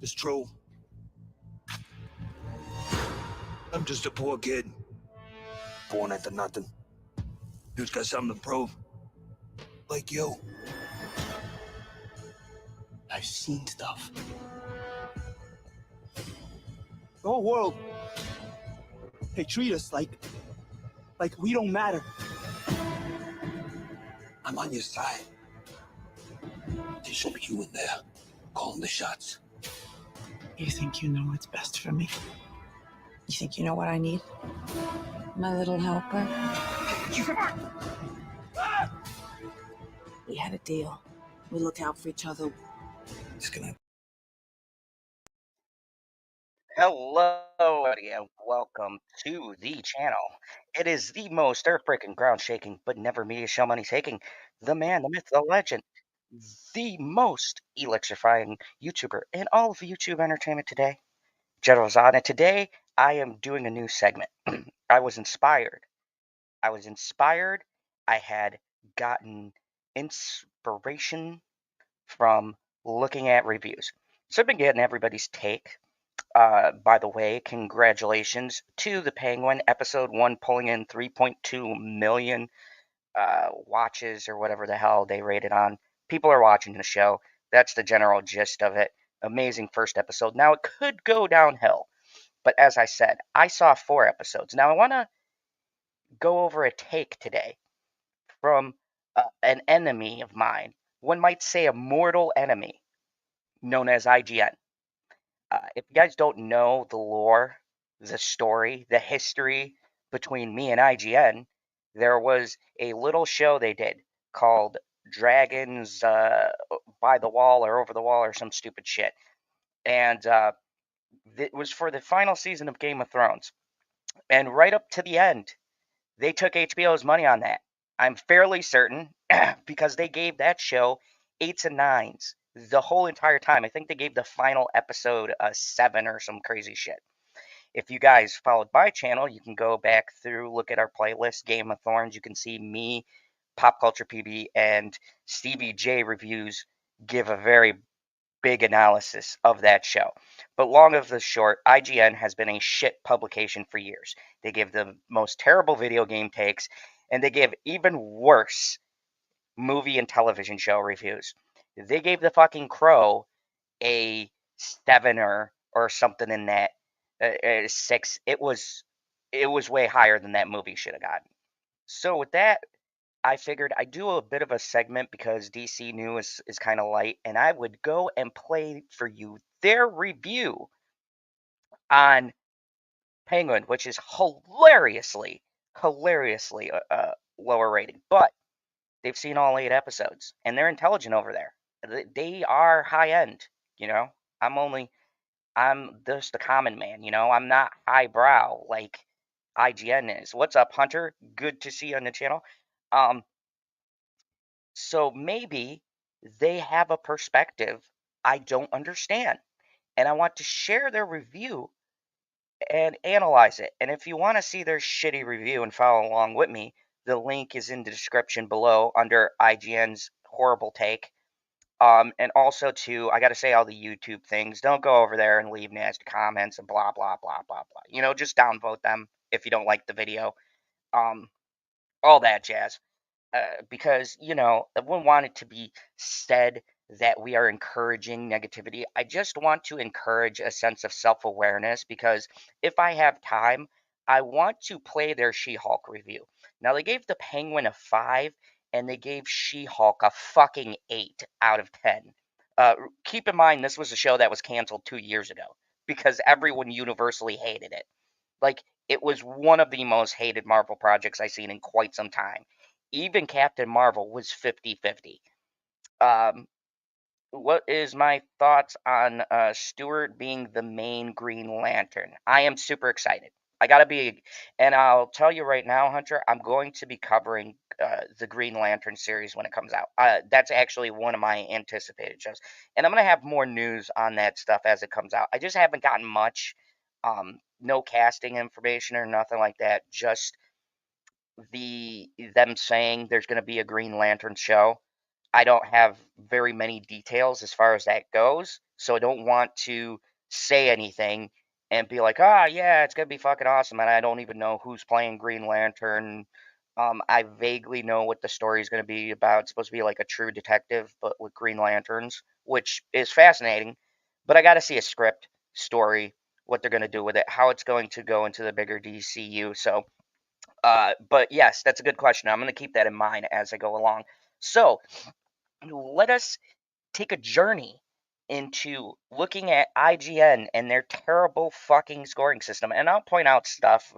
It's true. I'm just a poor kid. Born into nothing. Who's got something to prove? Like you. I've seen stuff. The whole world, they treat us like we don't matter. I'm on your side. There's only you in there, calling the shots. You think you know what's best for me? You think you know what I need? My little helper? We had a deal. We look out for each other. It's gonna... Hello, everybody, and welcome to the channel. It is the most earth-breaking, ground-shaking, but never media show money taking. The man, the myth, the legend, the most electrifying YouTuber in all of YouTube entertainment today, mrzodfz. And today, I am doing a new segment. I was inspired. I had gotten inspiration from looking at reviews. So I've been getting everybody's take. By the way, congratulations to the Penguin. Episode 1 pulling in 3.2 million watches or whatever the hell they rated on. People are watching the show. That's the general gist of it. Amazing first episode. Now, it could go downhill. But as I said, I saw 4 episodes. Now, I want to go over a take today from an enemy of mine. One might say a mortal enemy known as IGN. If you guys don't know the lore, the story, the history between me and IGN, there was a little show they did called Dragons by the Wall or Over the Wall or some stupid shit. And it was for the final season of Game of Thrones. And right up to the end, they took HBO's money on that. I'm fairly certain because they gave that show 8s and 9s the whole entire time. I think they gave the final episode a 7 or some crazy shit. If you guys followed my channel, you can go back through, look at our playlist, Game of Thorns. You can see me, Pop Culture PB, and Stevie J reviews give a very big analysis of that show. But long of the short, IGN has been a shit publication for years. They give the most terrible video game takes, and they give even worse movie and television show reviews. They gave The Fucking Crow a 7 or something in that 6. It was way higher than that movie should have gotten. So with that, I figured I'd do a bit of a segment because DC News is kind of light, and I would go and play for you their review on Penguin, which is hilariously lower rating. But they've seen all 8 episodes, and they're intelligent over there. They are high end, you know. I'm just a common man, you know. I'm not highbrow like IGN is. What's up, Hunter? Good to see you on the channel. So maybe they have a perspective I don't understand, and I want to share their review and analyze it. And if you want to see their shitty review and follow along with me, the link is in the description below under IGN's horrible take. And also too, I gotta say all the YouTube things. Don't go over there and leave nasty comments and blah blah blah blah blah. You know, just downvote them if you don't like the video. All that jazz. Because, you know, I wouldn't want it to be said that we are encouraging negativity. I just want to encourage a sense of self-awareness because if I have time, I want to play their She-Hulk review. Now, they gave the Penguin a 5, and they gave She-Hulk a fucking 8 out of 10. Keep in mind, this was a show that was canceled 2 years ago because everyone universally hated it. Like, it was one of the most hated Marvel projects I've seen in quite some time. Even Captain Marvel was 50-50. What is my thoughts on Stewart being the main Green Lantern? I am super excited. I gotta be, and I'll tell you right now, Hunter, I'm going to be covering the Green Lantern series when it comes out. That's actually one of my anticipated shows, and I'm gonna have more news on that stuff as it comes out. I just haven't gotten much, no casting information or nothing like that. Just them saying there's gonna be a Green Lantern show. I don't have very many details as far as that goes, so I don't want to say anything and be like, "Ah, yeah, it's gonna be fucking awesome," and I don't even know who's playing Green Lantern. I vaguely know what the story is gonna be about. It's supposed to be like a true detective, but with Green Lanterns, which is fascinating. But I got to see a script, story, what they're gonna do with it, how it's going to go into the bigger DCU. So, but yes, that's a good question. I'm gonna keep that in mind as I go along. So, let us take a journey into looking at IGN and their terrible fucking scoring system. And I'll point out stuff.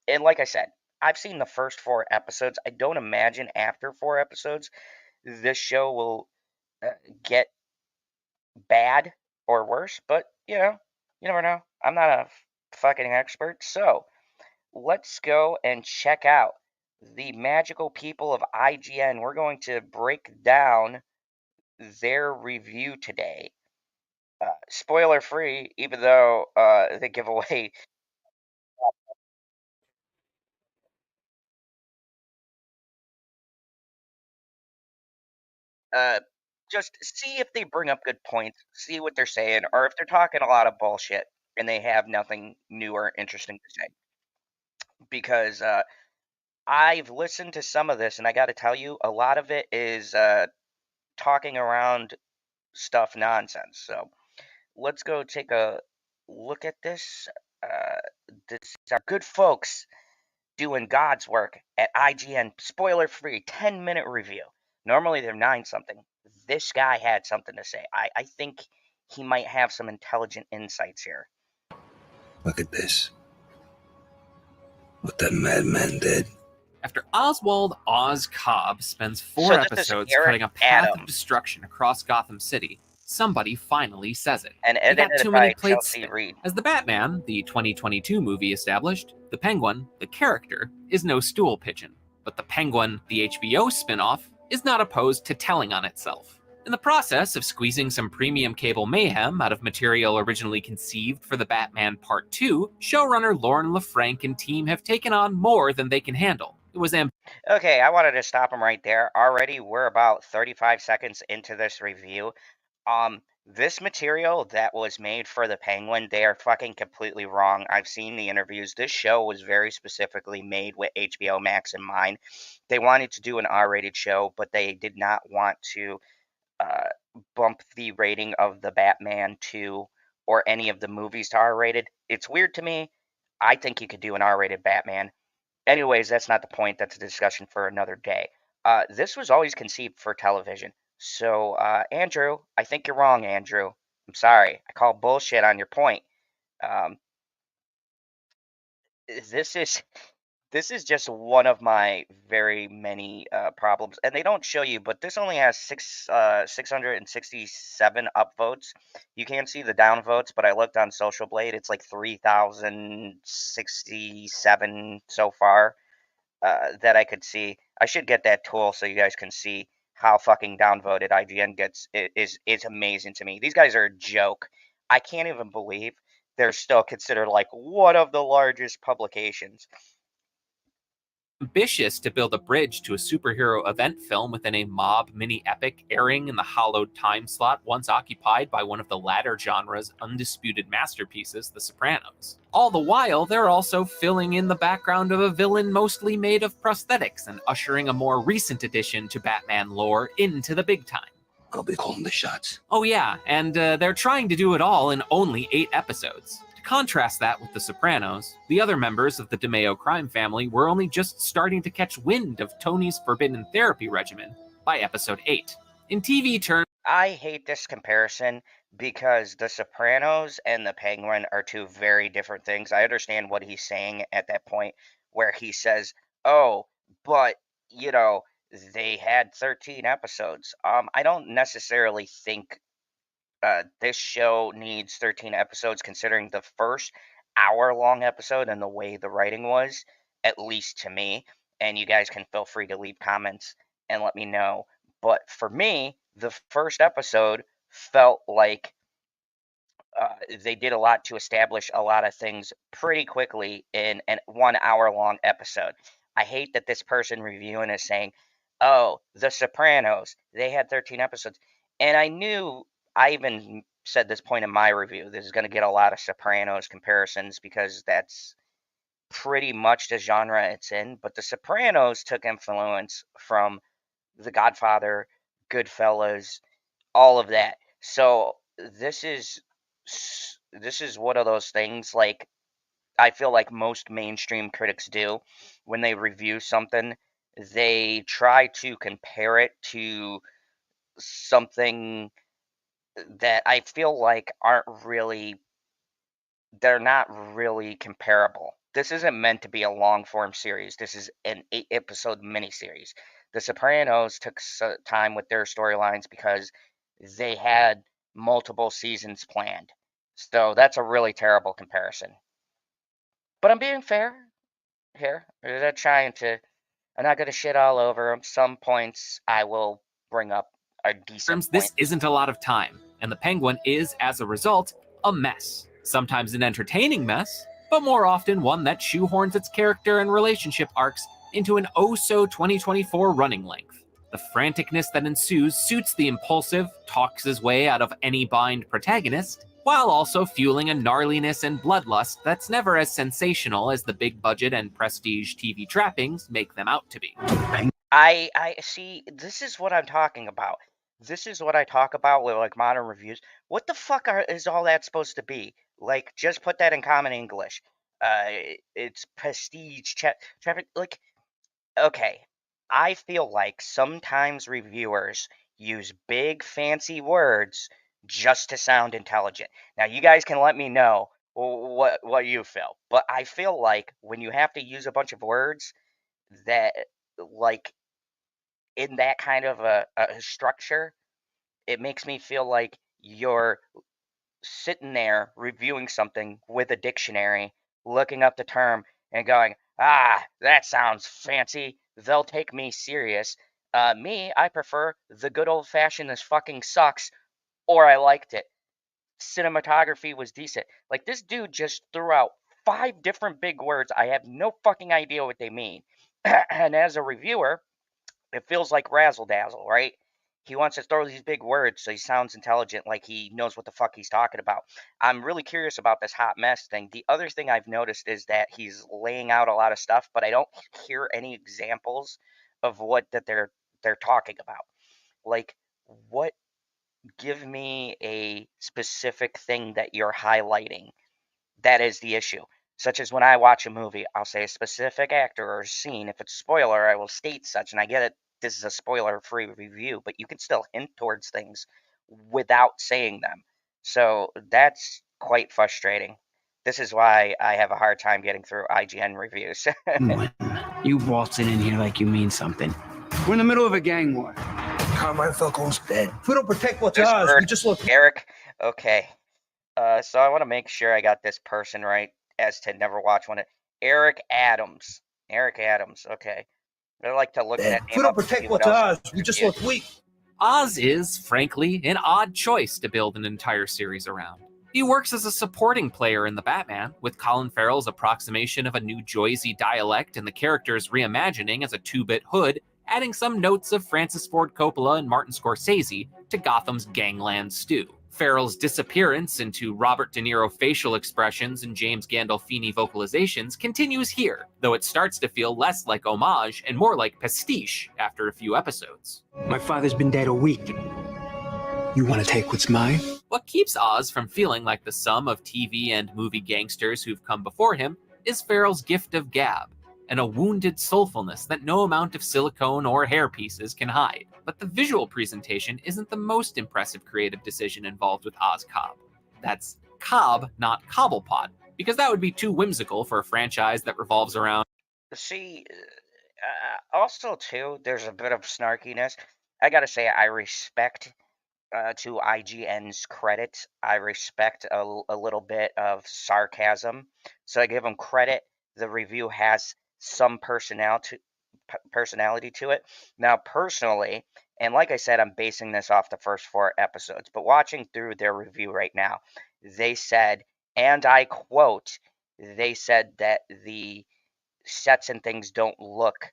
And like I said, I've seen the first 4 episodes. I don't imagine after 4 episodes this show will get bad or worse. But, you never know. I'm not a fucking expert. So let's go and check out the magical people of IGN. We're going to break down their review today. Spoiler free, even though they give away. Uh, just see if they bring up good points, see what they're saying, or if they're talking a lot of bullshit and they have nothing new or interesting to say. Because I've listened to some of this, and I got to tell you, a lot of it is talking around stuff nonsense. So let's go take a look at this. Uh, this is our good folks doing God's work at IGN, spoiler free, 10-minute review. Normally they're 9 something. This guy had something to say. I think he might have some intelligent insights here. Look at this. What that madman did. After Oswald Oz Cobb spends So 4 this is episodes Eric cutting a path Adam. of destruction across Gotham City, somebody finally says it. And He got edited too by many plates Chelsea spinning. Reed. As the Batman, the 2022 movie established, the Penguin, the character, is no stool pigeon. But the Penguin, the HBO spin-off, is not opposed to telling on itself. In the process of squeezing some premium cable mayhem out of material originally conceived for the Batman Part 2, showrunner Lauren LeFranc and team have taken on more than they can handle. It was Okay, I wanted to stop him right there. Already we're about 35 seconds into this review. This material that was made for the Penguin, they are fucking completely wrong. I've seen the interviews. This show was very specifically made with HBO Max in mind. They wanted to do an R-rated show, but they did not want to uh, bump the rating of the Batman 2 or any of the movies to R-rated. It's weird to me. I think you could do an R-rated Batman. Anyways, that's not the point. That's a discussion for another day. This was always conceived for television. So, Andrew, I think you're wrong, Andrew. I'm sorry. I call bullshit on your point. Um, this is this is just one of my very many problems, and they don't show you, but this only has 667 upvotes. You can't see the downvotes, but I looked on Social Blade. It's like 3,067 so far. That I could see. I should get that tool so you guys can see how fucking downvoted IGN gets. It is amazing to me. These guys are a joke. I can't even believe they're still considered like one of the largest publications. ambitious to build a bridge to a superhero event film within a mob mini epic airing in the hollowed time slot once occupied by one of the latter genre's undisputed masterpieces, The Sopranos. All the while, they're also filling in the background of a villain mostly made of prosthetics and ushering a more recent addition to Batman lore into the big time. I'll be calling the shots. Oh yeah, and they're trying to do it all in only 8 episodes. To contrast that with The Sopranos, the other members of the DeMeo crime family were only just starting to catch wind of Tony's forbidden therapy regimen by episode 8. In TV terms, I hate this comparison because The Sopranos and The Penguin are 2 very different things. I understand what he's saying at that point where he says, "Oh, but, you know, they had 13 episodes." I don't necessarily think this show needs 13 episodes considering the first hour-long episode and the way the writing was, at least to me. And you guys can feel free to leave comments and let me know. But for me, the first episode felt like they did a lot to establish a lot of things pretty quickly in an 1 hour long episode. I hate that this person reviewing is saying, Oh, The Sopranos. They had 13 episodes. And I even said this point in my review. This is going to get a lot of Sopranos comparisons because that's pretty much the genre it's in. But The Sopranos took influence from The Godfather, Goodfellas, all of that. So this is one of those things, like, I feel like most mainstream critics do when they review something. They try to compare it to something that I feel like they're not really comparable. This isn't meant to be a long form series. This is an 8-episode miniseries. The Sopranos took time with their storylines because they had multiple seasons planned. So that's a really terrible comparison. But I'm being fair here. I'm not going to shit all over them. Some points I will bring up a decent point. This isn't a lot of time, and the Penguin is, as a result, a mess. Sometimes an entertaining mess, but more often one that shoehorns its character and relationship arcs into an oh-so-2024 running length. The franticness that ensues suits the impulsive, talks his way out of any bind protagonist, while also fueling a gnarliness and bloodlust that's never as sensational as the big budget and prestige TV trappings make them out to be. I see, this is what I'm talking about. This is what I talk about with, like, modern reviews. What the fuck is all that supposed to be? Like, just put that in common English. It's prestige, traffic, like, okay. I feel like sometimes reviewers use big fancy words just to sound intelligent. Now, you guys can let me know what you feel, but I feel like when you have to use a bunch of words that, like, in that kind of a structure, it makes me feel like you're sitting there reviewing something with a dictionary, looking up the term and going, ah, that sounds fancy. They'll take me serious. I prefer the good old fashioned this fucking sucks, or I liked it. Cinematography was decent. Like, this dude just threw out 5 different big words. I have no fucking idea what they mean. And as a reviewer, it feels like razzle dazzle, right? He wants to throw these big words so he sounds intelligent, like he knows what the fuck he's talking about. I'm really curious about this hot mess thing. The other thing I've noticed is that he's laying out a lot of stuff, but I don't hear any examples of what that they're talking about. Like, what? Give me a specific thing that you're highlighting. That is the issue. Such as when I watch a movie, I'll say a specific actor or scene. If it's spoiler, I will state such. And I get it, this is a spoiler-free review, but you can still hint towards things without saying them. So that's quite frustrating. This is why I have a hard time getting through IGN reviews. You waltzing in here like you mean something. We're in the middle of a gang war. Carmine Falcone's dead. If we don't protect what's This ours, bird, we just look. Eric, okay. So I want to make sure I got this person right as to never watch one. Eric Adams. Eric Adams. Okay. I like to look that If we name don't up and see protect what what's else. ours, we just look weak. Oz is, frankly, an odd choice to build an entire series around. He works as a supporting player in The Batman, with Colin Farrell's approximation of a New Jersey dialect and the character's reimagining as a 2-bit hood, adding some notes of Francis Ford Coppola and Martin Scorsese to Gotham's gangland stew. Farrell's disappearance into Robert De Niro facial expressions and James Gandolfini vocalizations continues here, though it starts to feel less like homage and more like pastiche after a few episodes. My father's been dead a week. You want to take what's mine? What keeps Oz from feeling like the sum of TV and movie gangsters who've come before him is Farrell's gift of gab, and a wounded soulfulness that no amount of silicone or hair pieces can hide. But the visual presentation isn't the most impressive creative decision involved with Oz Cobb. That's Cobb, not Cobblepot, because that would be too whimsical for a franchise that revolves around. See, also, too, there's a bit of snarkiness. I gotta say, I respect, to IGN's credit, I respect a little bit of sarcasm. So I give them credit. The review has some personality to it. Now, personally, and like I said, I'm basing this off the first 4 episodes, but watching through their review right now, they said, and I quote, they said that the sets and things don't look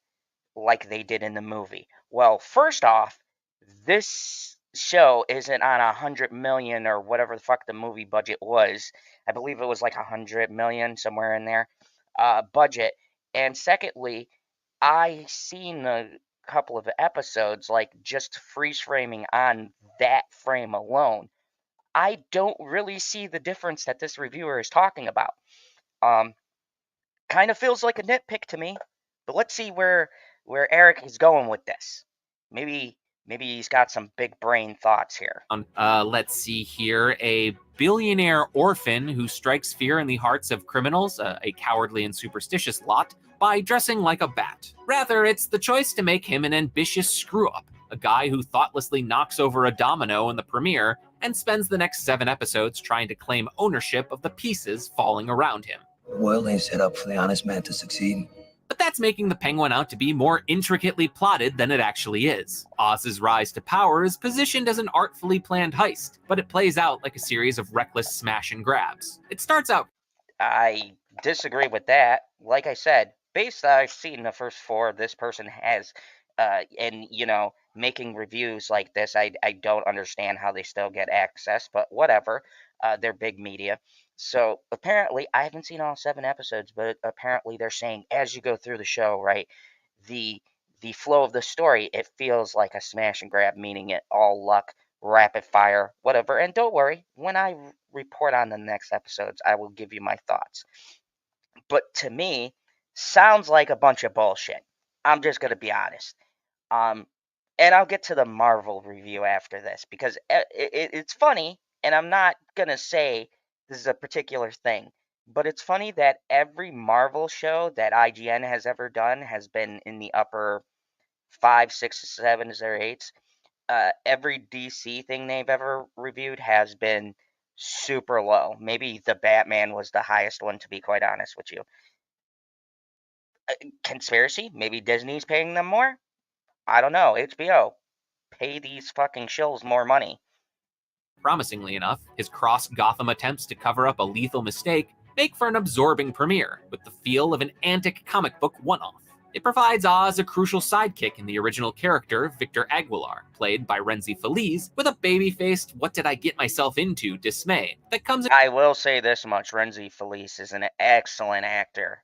like they did in the movie. Well, first off, this show isn't on 100 million or whatever the fuck the movie budget was. I believe it was like 100 million, somewhere in there, budget. And secondly, I seen a couple of episodes, like just freeze framing on that frame alone. I don't really see the difference that this reviewer is talking about. Kind of feels like a nitpick to me. But let's see where Eric is going with this. Maybe he's got some big brain thoughts here. Let's see here. A billionaire orphan who strikes fear in the hearts of criminals, a cowardly and superstitious lot, by dressing like a bat. Rather, it's the choice to make him an ambitious screw-up, a guy who thoughtlessly knocks over a domino in the premiere and spends the next 7 episodes trying to claim ownership of the pieces falling around him. The world ain't set up for the honest man to succeed. But that's making the Penguin out to be more intricately plotted than it actually is. Oz's rise to power is positioned as an artfully planned heist, but it plays out like a series of reckless smash and grabs. It starts out... I disagree with that. Like I said, based I've seen the first 4 this person has, and making reviews like this, I don't understand how they still get access, but whatever. They're big media. So apparently, I haven't seen all 7 episodes, but apparently they're saying as you go through the show, right, the flow of the story, it feels like a smash and grab, meaning it all luck, rapid fire, whatever. And don't worry, when I report on the next episodes, I will give you my thoughts. But to me, sounds like a bunch of bullshit. I'm just gonna be honest. And I'll get to the Marvel review after this because it's funny, and I'm not gonna say this is a particular thing, but it's funny that every Marvel show that IGN has ever done has been in the upper 5, 6, 7s, or 8s. Every DC thing they've ever reviewed has been super low. Maybe the Batman was the highest one, to be quite honest with you. Conspiracy? Maybe Disney's paying them more? I don't know. HBO. Pay these fucking shills more money. Promisingly enough, his cross-Gotham attempts to cover up a lethal mistake make for an absorbing premiere, with the feel of an antic comic book one-off. It provides Oz a crucial sidekick in the original character, Victor Aguilar, played by Renzi Feliz, with a baby-faced what did I get myself into dismay that comes... I will say this much, Renzi Feliz is an excellent actor.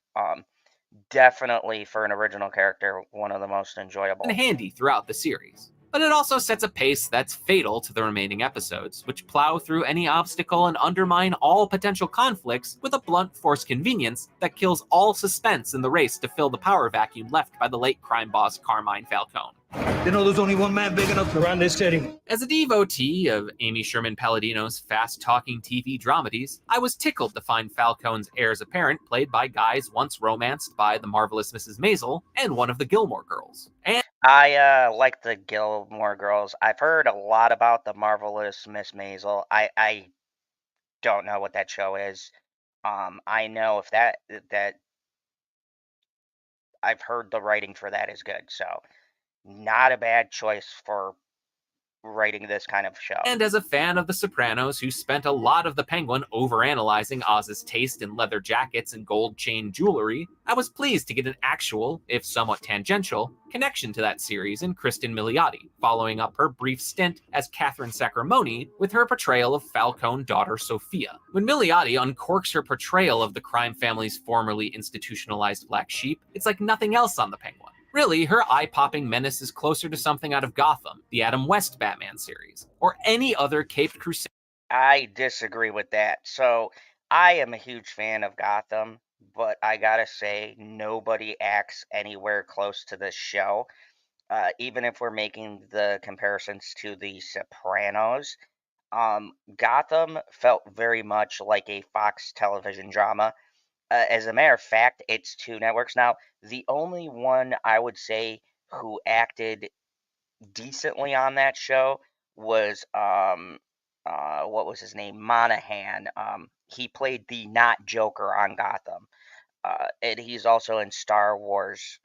Definitely, for an original character, one of the most enjoyable. ...and handy throughout the series. But it also sets a pace that's fatal to the remaining episodes, which plow through any obstacle and undermine all potential conflicts with a blunt force convenience that kills all suspense in the race to fill the power vacuum left by the late crime boss Carmine Falcone. They know there's only one man big enough to run this city. As a devotee of Amy Sherman Palladino's fast-talking TV dramedies, I was tickled to find Falcone's heirs apparent played by guys once romanced by the marvelous Mrs. Maisel and one of the Gilmore Girls. And I like the Gilmore Girls. I've heard a lot about the marvelous Miss Maisel. I don't know what that show is. I know if that I've heard the writing for that is good, so not a bad choice for writing this kind of show. And as a fan of The Sopranos, who spent a lot of the Penguin overanalyzing Oz's taste in leather jackets and gold chain jewelry, I was pleased to get an actual, if somewhat tangential, connection to that series in Kristen Milioti, following up her brief stint as Catherine Sacramone with her portrayal of Falcone daughter Sophia. When Milioti uncorks her portrayal of the crime family's formerly institutionalized black sheep, it's like nothing else on the Penguin. Really, her eye-popping menace is closer to something out of Gotham, the Adam West Batman series, or any other Caped Crusader. I disagree with that. So, I am a huge fan of Gotham, but I gotta say, nobody acts anywhere close to this show. Even if we're making the comparisons to The Sopranos, Gotham felt very much like a Fox television drama. As a matter of fact, it's 2 networks now. The only one I would say who acted decently on that show was what was his name? Monahan. He played the not Joker on Gotham. And he's also in Star Wars,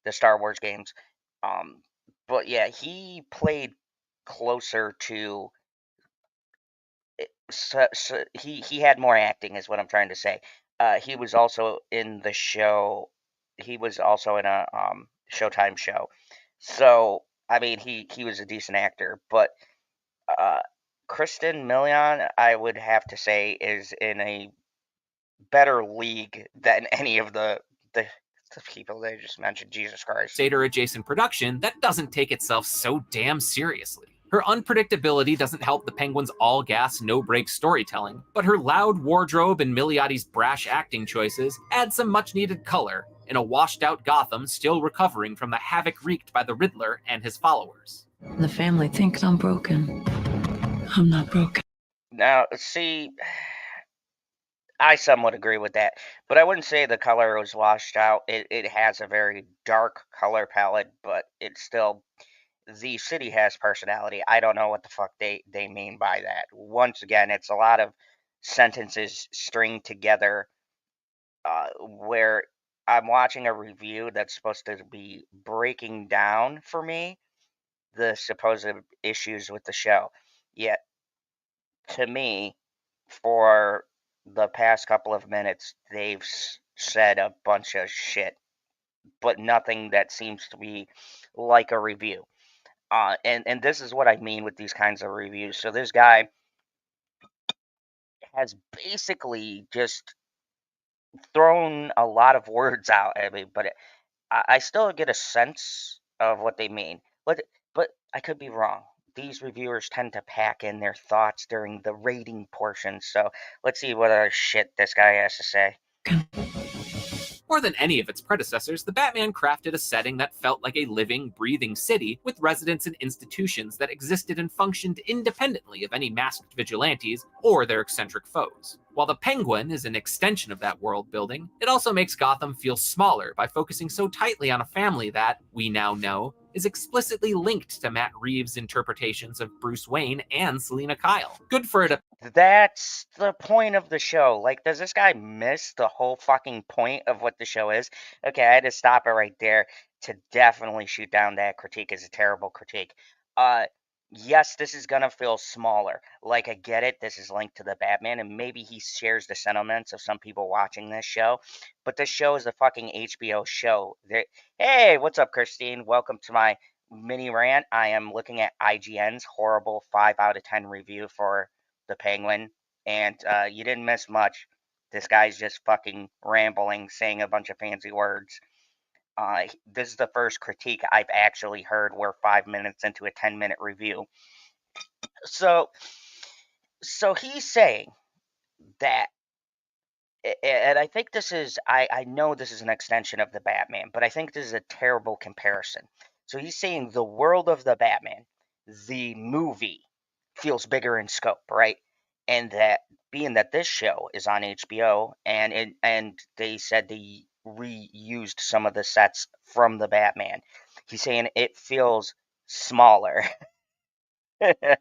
the Star Wars games. But yeah, he played closer to he had more acting, is what I'm trying to say. He was also in the show. He was also in a Showtime show. So, I mean, he was a decent actor, but Kristen Milian, I would have to say, is in a better league than any of the people they just mentioned. Jesus Christ. Sator-adjacent production that doesn't take itself so damn seriously. Her unpredictability doesn't help the Penguin's all-gas, no-break storytelling, but her loud wardrobe and Miliotti's brash acting choices add some much-needed color in a washed-out Gotham still recovering from the havoc wreaked by the Riddler and his followers. The family thinks I'm broken. I'm not broken. Now, see, I somewhat agree with that, but I wouldn't say the color was washed out. It has a very dark color palette, but it's still, the city has personality. I don't know what the fuck they mean by that. Once again, it's a lot of sentences stringed together where I'm watching a review that's supposed to be breaking down for me the supposed issues with the show. Yet, to me, for the past couple of minutes, they've said a bunch of shit, but nothing that seems to be like a review. And this is what I mean with these kinds of reviews. So this guy has basically just thrown a lot of words out at me, but I still get a sense of what they mean. But I could be wrong. These reviewers tend to pack in their thoughts during the rating portion, so let's see what other shit this guy has to say. More than any of its predecessors, the Batman crafted a setting that felt like a living, breathing city with residents and institutions that existed and functioned independently of any masked vigilantes or their eccentric foes. While the Penguin is an extension of that world building, it also makes Gotham feel smaller by focusing so tightly on a family that, we now know, is explicitly linked to Matt Reeves' interpretations of Bruce Wayne and Selina Kyle. Good for it to That's the point of the show. Like, does this guy miss the whole fucking point of what the show is? Okay, I had to stop it right there to definitely shoot down that critique as a terrible critique. Yes, this is gonna feel smaller. Like, I get it, this is linked to the Batman, and maybe he shares the sentiments of some people watching this show, but this show is a fucking HBO show. Hey, what's up, Christine? Welcome to my mini rant. I am looking at IGN's horrible 5 out of 10 review for the Penguin, and you didn't miss much. This guy's just fucking rambling, saying a bunch of fancy words. This is the first critique I've actually heard. We're 5 minutes into a 10-minute review. So he's saying that, and I think this is, I know this is an extension of the Batman, but I think this is a terrible comparison. So he's saying the world of the Batman, the movie, feels bigger in scope, right? And that being that this show is on HBO, and they said they reused some of the sets from the Batman, he's saying it feels smaller.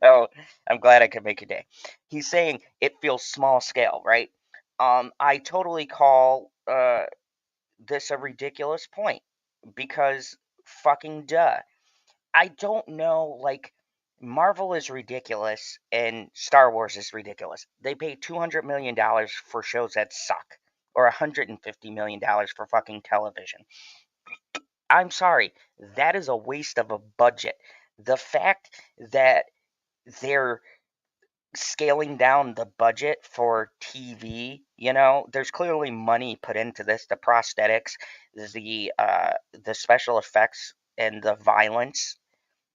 Oh, I'm glad I could make your day. He's saying it feels small scale, right? I totally call this a ridiculous point because fucking duh. I don't know, like, Marvel is ridiculous and Star Wars is ridiculous. They pay $200 million for shows that suck, or $150 million for fucking television. I'm sorry, that is a waste of a budget. The fact that they're scaling down the budget for TV, there's clearly money put into this. The prosthetics, the special effects, and the violence,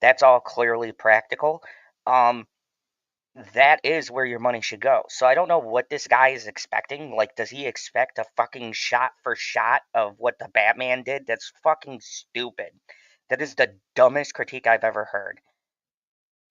that's all clearly practical. That is where your money should go. So I don't know what this guy is expecting. Like, does he expect a fucking shot for shot of what the Batman did? That's fucking stupid. That is the dumbest critique I've ever heard.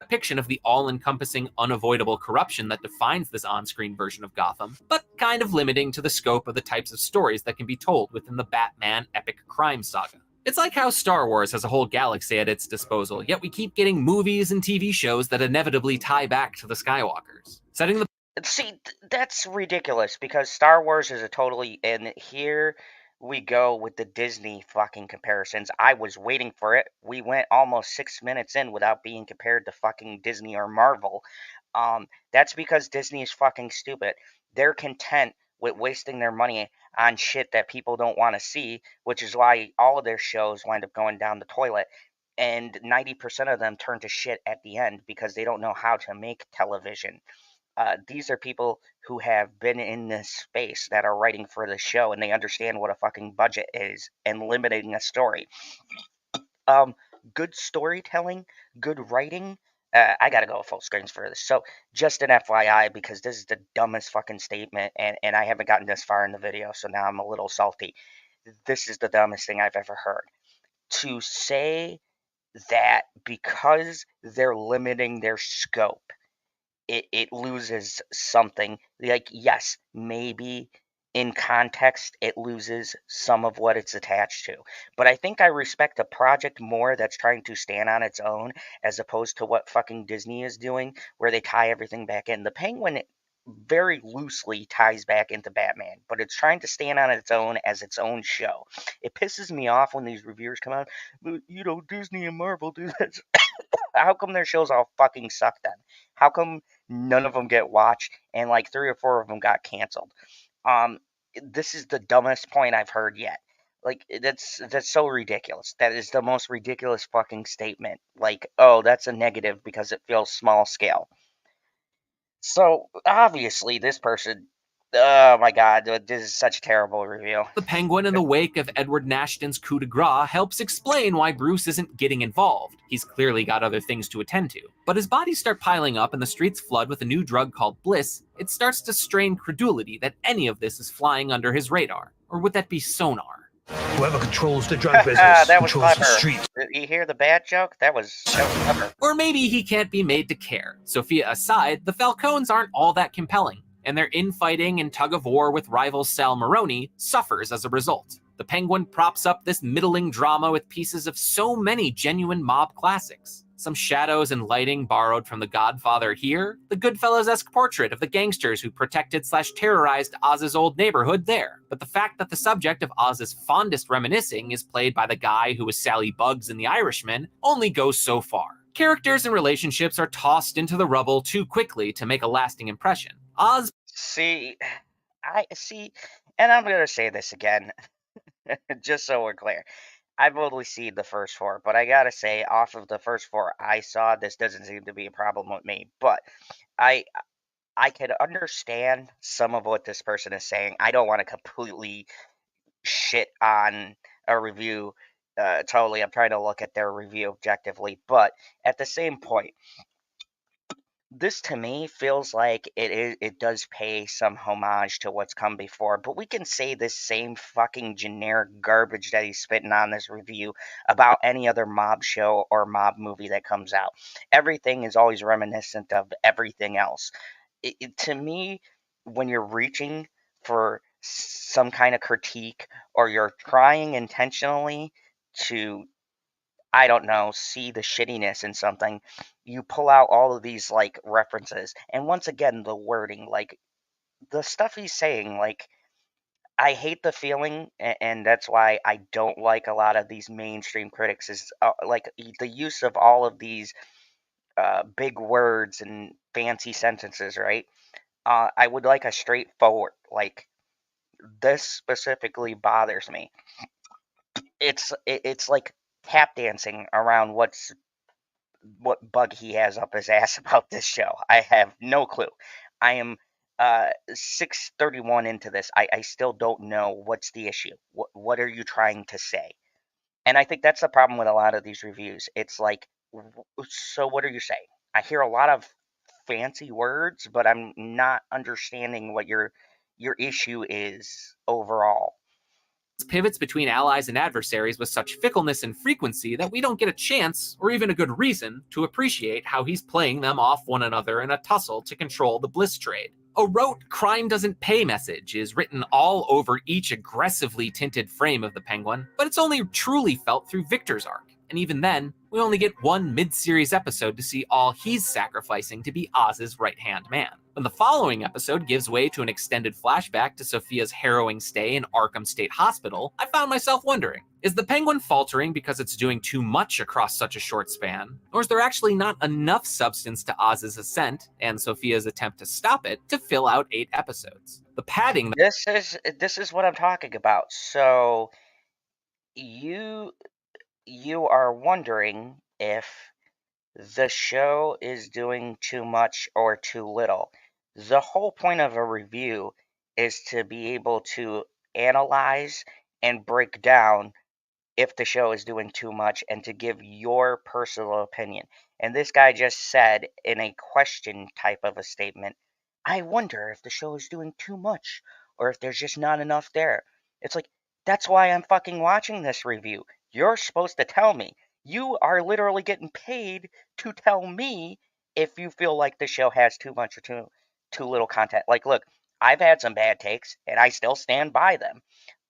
Depiction of the all-encompassing, unavoidable corruption that defines this on-screen version of Gotham, but kind of limiting to the scope of the types of stories that can be told within the Batman epic crime saga. It's like how Star Wars has a whole galaxy at its disposal, yet we keep getting movies and TV shows that inevitably tie back to the Skywalkers, setting the See, that's ridiculous because Star Wars is a totally, and here we go with the Disney fucking comparisons. I was waiting for it. We went almost 6 minutes in without being compared to fucking Disney or Marvel. That's because Disney is fucking stupid. They're content with wasting their money on shit that people don't want to see, which is why all of their shows wind up going down the toilet. And 90% of them turn to shit at the end because they don't know how to make television. These are people who have been in this space that are writing for the show, and they understand what a fucking budget is and limiting a story. Good storytelling, good writing. I gotta go full screens for this. So, just an FYI, because this is the dumbest fucking statement, and I haven't gotten this far in the video, so now I'm a little salty. This is the dumbest thing I've ever heard. To say that because they're limiting their scope, it loses something. Like, yes, maybe in context it loses some of what it's attached to. But I think I respect a project more that's trying to stand on its own as opposed to what fucking Disney is doing, where they tie everything back in. The Penguin very loosely ties back into Batman, but it's trying to stand on its own as its own show. It pisses me off when these reviewers come out, Disney and Marvel do this. How come their shows all fucking suck then? How come none of them get watched and like 3 or 4 of them got canceled? This is the dumbest point I've heard yet. Like, that's so ridiculous. That is the most ridiculous fucking statement. Like, oh, that's a negative because it feels small scale. So, obviously, this person... Oh my god, this is such a terrible review. The Penguin, in the wake of Edward Nashton's coup de grace, helps explain why Bruce isn't getting involved. He's clearly got other things to attend to. But as bodies start piling up and the streets flood with a new drug called Bliss, it starts to strain credulity that any of this is flying under his radar. Or would that be sonar? Whoever controls the drug business That was controls clever. the streets. You hear the bad joke? That was clever. Or maybe he can't be made to care. Sophia aside, the Falcones aren't all that compelling, and their infighting and tug-of-war with rival Sal Maroni suffers as a result. The Penguin props up this middling drama with pieces of so many genuine mob classics. Some shadows and lighting borrowed from The Godfather here, the Goodfellas-esque portrait of the gangsters who protected/terrorized Oz's old neighborhood there. But the fact that the subject of Oz's fondest reminiscing is played by the guy who was Sally Bugs in The Irishman only goes so far. Characters and relationships are tossed into the rubble too quickly to make a lasting impression. Oz... See, and I'm going to say this again, just so we're clear. I've only seen the first 4, but I gotta say, off of the first 4 I saw, this doesn't seem to be a problem with me. But I can understand some of what this person is saying. I don't want to completely shit on a review totally. I'm trying to look at their review objectively. But at the same point, this to me feels like it does pay some homage to what's come before, but we can say this same fucking generic garbage that he's spitting on this review about any other mob show or mob movie that comes out. Everything is always reminiscent of everything else. To me, when you're reaching for some kind of critique or you're trying intentionally to, I don't know, see the shittiness in something, you pull out all of these, like, references. And once again, the wording, like, the stuff he's saying, like, I hate the feeling, and that's why I don't like a lot of these mainstream critics, is, like, the use of all of these big words and fancy sentences, right? I would like a straightforward, like, this specifically bothers me. It's like tap dancing around what bug he has up his ass about this show. I have no clue. I am 6:31 into this. I still don't know what's the issue. What are you trying to say? And I think that's the problem with a lot of these reviews. It's like, so what are you saying? I hear a lot of fancy words, but I'm not understanding what your issue is overall. Pivots between allies and adversaries with such fickleness and frequency that we don't get a chance, or even a good reason, to appreciate how he's playing them off one another in a tussle to control the Bliss trade. A rote crime doesn't pay message is written all over each aggressively tinted frame of the Penguin, but it's only truly felt through Victor's arc. And even then, we only get one mid-series episode to see all he's sacrificing to be Oz's right-hand man. When the following episode gives way to an extended flashback to Sophia's harrowing stay in Arkham State Hospital, I found myself wondering, is the Penguin faltering because it's doing too much across such a short span? Or is there actually not enough substance to Oz's ascent, and Sophia's attempt to stop it, to fill out 8 episodes? The padding. This is what I'm talking about. So you are wondering if the show is doing too much or too little. The whole point of a review is to be able to analyze and break down if the show is doing too much and to give your personal opinion. And this guy just said in a question type of a statement, I wonder if the show is doing too much or if there's just not enough there. It's like, that's why I'm fucking watching this review. You're supposed to tell me. You are literally getting paid to tell me if you feel like the show has too much or too little content. Like, look, I've had some bad takes and I still stand by them.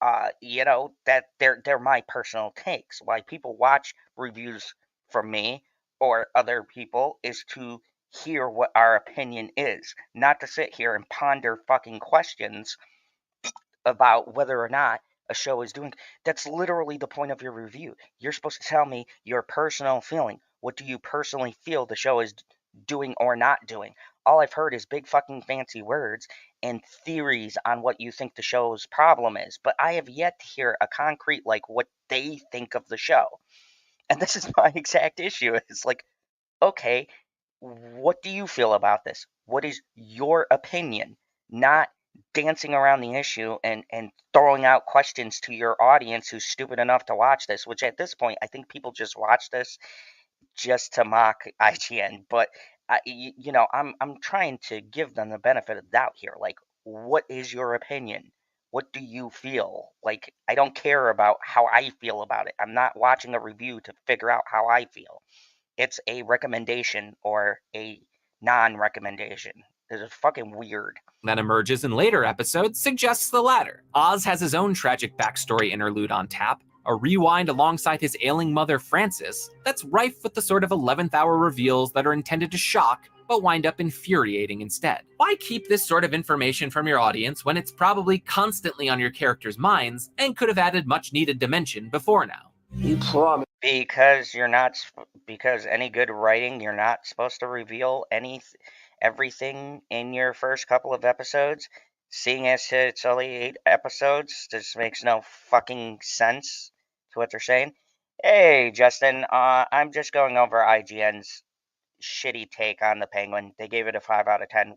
That they're my personal takes. Why people watch reviews from me or other people is to hear what our opinion is, not to sit here and ponder fucking questions about whether or not a show is doing. That's literally the point of your review. You're supposed to tell me your personal feeling. What do you personally feel the show is doing or not doing? All I've heard is big fucking fancy words and theories on what you think the show's problem is, but I have yet to hear a concrete, like, what they think of the show. And this is my exact issue. It's like, okay, what do you feel about this? What is your opinion? Not dancing around the issue and throwing out questions to your audience who's stupid enough to watch this, which at this point, I think people just watch this just to mock IGN. But, I'm trying to give them the benefit of the doubt here. Like, what is your opinion? What do you feel? Like, I don't care about how I feel about it. I'm not watching a review to figure out how I feel. It's a recommendation or a non-recommendation. It's fucking weird. That emerges in later episodes suggests the latter. Oz has his own tragic backstory interlude on tap, a rewind alongside his ailing mother Frances that's rife with the sort of 11th hour reveals that are intended to shock but wind up infuriating instead. Why keep this sort of information from your audience when it's probably constantly on your characters' minds and could have added much needed dimension before now? You promise. Because because any good writing, you're not supposed to reveal everything in your first couple of episodes. Seeing as it's only 8 episodes, this makes no fucking sense to what they're saying. Hey, Justin, I'm just going over IGN's shitty take on the Penguin. They gave it a 5 out of 10.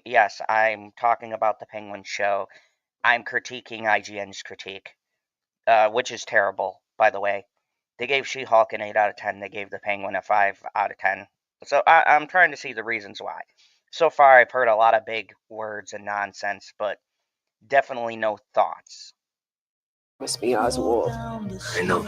Yes, I'm talking about the Penguin show. I'm critiquing IGN's critique, which is terrible, by the way. They gave She-Hulk an 8 out of 10. They gave the Penguin a 5 out of 10. So I'm trying to see the reasons why. So far, I've heard a lot of big words and nonsense, but definitely no thoughts. Must be Oswald. I know.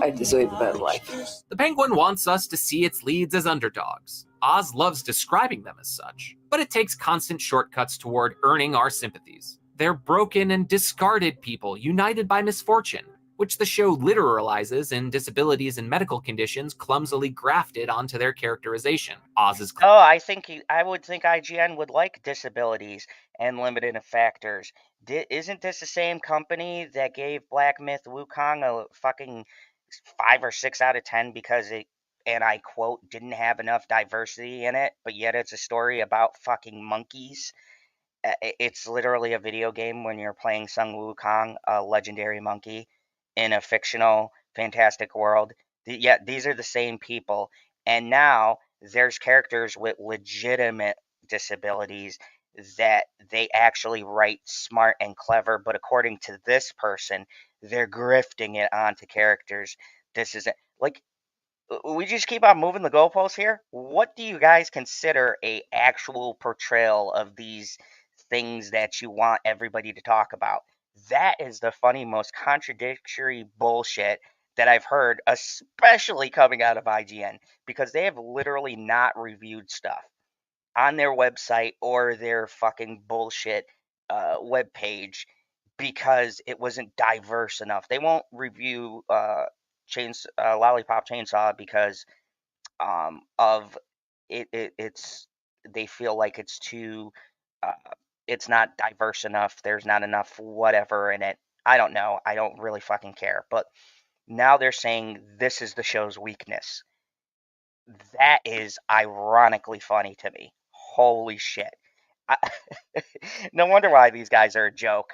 I deserve a better life. The Penguin wants us to see its leads as underdogs. Oz loves describing them as such, but it takes constant shortcuts toward earning our sympathies. They're broken and discarded people united by misfortune, which the show literalizes in disabilities and medical conditions clumsily grafted onto their characterization. Oz's Oh, I would think IGN would like disabilities and limited factors. Isn't this the same company that gave Black Myth Wukong a fucking 5 or 6 out of 10 because it, and I quote, didn't have enough diversity in it, but yet it's a story about fucking monkeys? It's literally a video game when you're playing Sun Wukong, a legendary monkey, in a fictional, fantastic world. These are the same people. And now there's characters with legitimate disabilities that they actually write smart and clever. But according to this person, they're grifting it onto characters. This isn't like, we just keep on moving the goalposts here. What do you guys consider a actual portrayal of these things that you want everybody to talk about? That is the funny, most contradictory bullshit that I've heard, especially coming out of IGN, because they have literally not reviewed stuff on their website or their fucking bullshit webpage because it wasn't diverse enough. They won't review Lollipop Chainsaw because of it's they feel like it's too uh, it's not diverse enough. There's not enough whatever in it. I don't know. I don't really fucking care. But now they're saying this is the show's weakness. That is ironically funny to me. Holy shit. I, no wonder why these guys are a joke.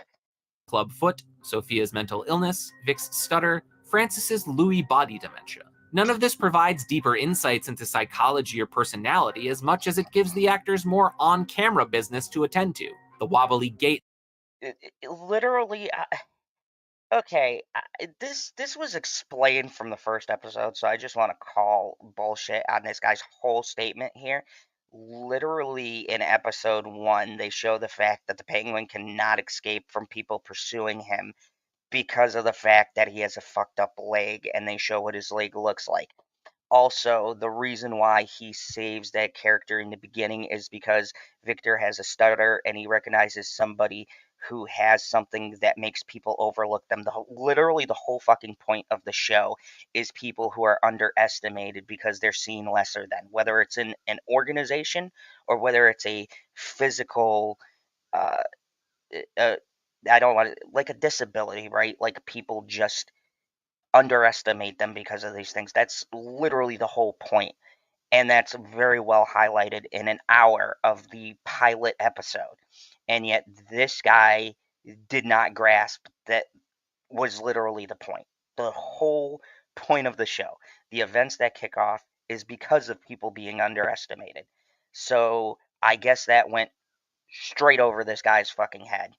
Clubfoot, Sophia's mental illness, Vic's stutter, Francis's Lewy body dementia. None of this provides deeper insights into psychology or personality as much as it gives the actors more on-camera business to attend to. The wobbly gait. Literally, okay, this was explained from the first episode, so I just want to call bullshit on this guy's whole statement here. Literally, in episode 1, they show the fact that the Penguin cannot escape from people pursuing him because of the fact that he has a fucked up leg, and they show what his leg looks like. Also, the reason why he saves that character in the beginning is because Victor has a stutter and he recognizes somebody who has something that makes people overlook them. Literally, the whole fucking point of the show is people who are underestimated because they're seen lesser than, whether it's in an organization or whether it's a physical, uh, I don't want to, like a disability, right? Like people just underestimate them because of these things. That's literally the whole point. And that's very well highlighted in an hour of the pilot episode. And yet this guy did not grasp that was literally the point. The whole point of the show, the events that kick off, is because of people being underestimated. So I guess that went straight over this guy's fucking head.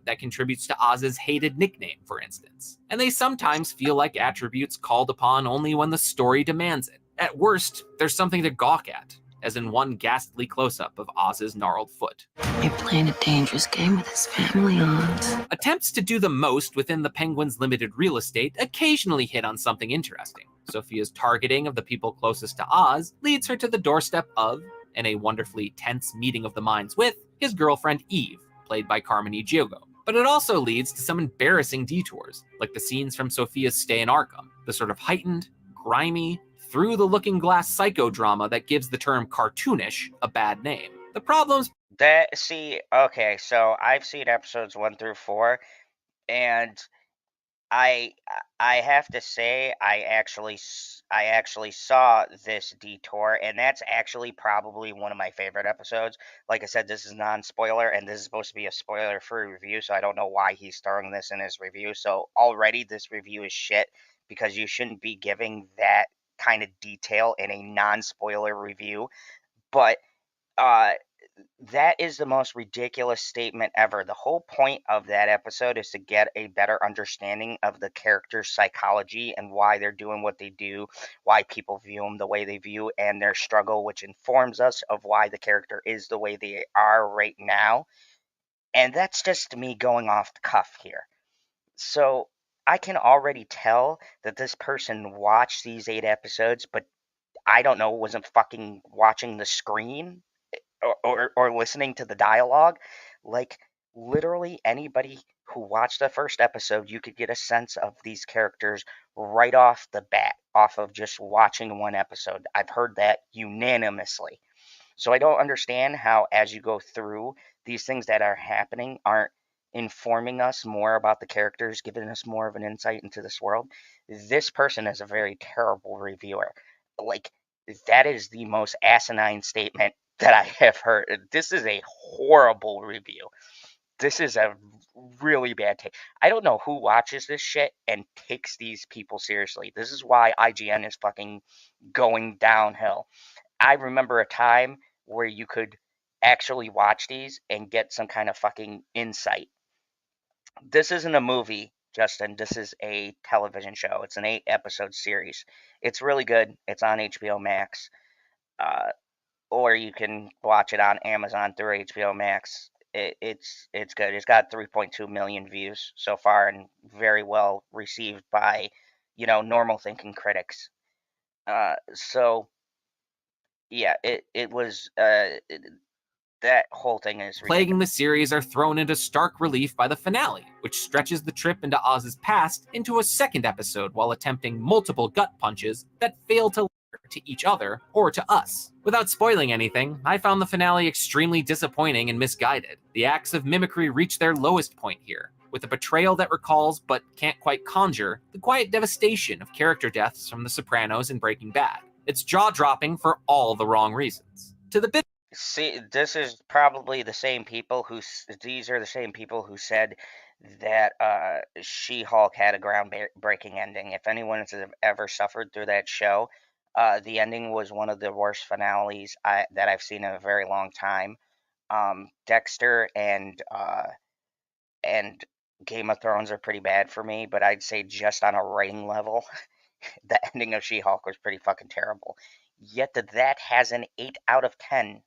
That contributes to Oz's hated nickname, for instance. And they sometimes feel like attributes called upon only when the story demands it. At worst, there's something to gawk at, as in one ghastly close-up of Oz's gnarled foot. You're playing a dangerous game with his family, Oz. Attempts to do the most within the Penguin's limited real estate occasionally hit on something interesting. Sophia's targeting of the people closest to Oz leads her to the doorstep of, and a wonderfully tense meeting of the minds with, his girlfriend Eve, played by Carmen Ejogo. But it also leads to some embarrassing detours, like the scenes from Sophia's stay in Arkham, the sort of heightened, grimy, through-the-looking-glass psychodrama that gives the term cartoonish a bad name. The problems... Okay, so I've seen episodes 1 through 4, and I have to say I actually saw this detour, and that's actually probably one of my favorite episodes. Like I said, this is non-spoiler, and this is supposed to be a spoiler-free review, so I don't know why he's throwing this in his review. So already this review is shit, because you shouldn't be giving that kind of detail in a non-spoiler review. But that is the most ridiculous statement ever. The whole point of that episode is to get a better understanding of the character's psychology and why they're doing what they do, why people view them the way they view, and their struggle, which informs us of why the character is the way they are right now. And that's just me going off the cuff here. So I can already tell that this person watched these 8 episodes, but I don't know, wasn't fucking watching the screen or listening to the dialogue. Like, literally anybody who watched the first episode, you could get a sense of these characters right off the bat, off of just watching one episode. I've heard that unanimously. So I don't understand how, as you go through, these things that are happening aren't informing us more about the characters, giving us more of an insight into this world. This person is a very terrible reviewer. Like, that is the most asinine statement that I have heard. This is a horrible review. This is a really bad take. I don't know who watches this shit and takes these people seriously. This is why IGN is fucking going downhill. I remember a time where you could actually watch these and get some kind of fucking insight. This isn't a movie, Justin. This is a television show. It's an 8-episode series. It's really good. It's on HBO Max. Or you can watch it on Amazon through HBO Max. It's good. It's got 3.2 million views so far and very well received by, normal thinking critics. So yeah, it was that whole thing is ridiculous. Plaguing the series are thrown into stark relief by the finale, which stretches the trip into Oz's past into a second episode while attempting multiple gut punches that fail to each other or to us. Without spoiling anything, I found the finale extremely disappointing and misguided. The acts of mimicry reach their lowest point here, with a betrayal that recalls but can't quite conjure the quiet devastation of character deaths from The Sopranos and Breaking Bad. It's jaw-dropping for all the wrong reasons. To the bit. See, this is probably the same people who these are the same people who said that She-Hulk had a groundbreaking ending. If anyone has ever suffered through that show, the ending was one of the worst finales that I've seen in a very long time. Dexter and Game of Thrones are pretty bad for me, but I'd say just on a rating level, the ending of She-Hulk was pretty fucking terrible. Yet that has an 8 out of 10.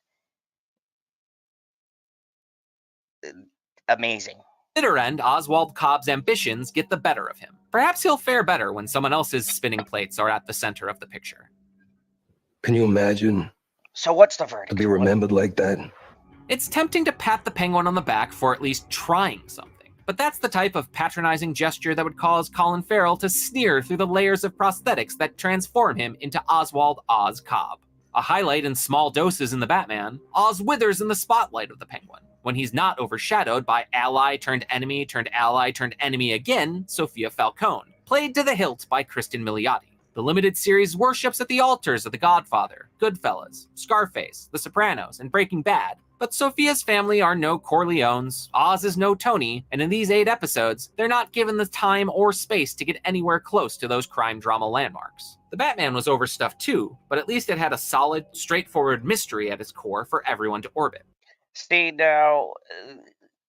Amazing. Bitter end, Oswald Cobb's ambitions get the better of him. Perhaps he'll fare better when someone else's spinning plates are at the center of the picture. Can you imagine So what's the verdict? to be remembered like that? It's tempting to pat the Penguin on the back for at least trying something, but that's the type of patronizing gesture that would cause Colin Farrell to sneer through the layers of prosthetics that transform him into Oswald Oz Cobb. A highlight in small doses in The Batman, Oz withers in the spotlight of the Penguin, when he's not overshadowed by ally turned enemy turned ally turned enemy again, Sophia Falcone, played to the hilt by Kristen Milioti. The limited series worships at the altars of The Godfather, Goodfellas, Scarface, The Sopranos, and Breaking Bad, but Sophia's family are no Corleones, Oz is no Tony, and in these 8 episodes, they're not given the time or space to get anywhere close to those crime drama landmarks. The Batman was overstuffed too, but at least it had a solid, straightforward mystery at its core for everyone to orbit. See, now,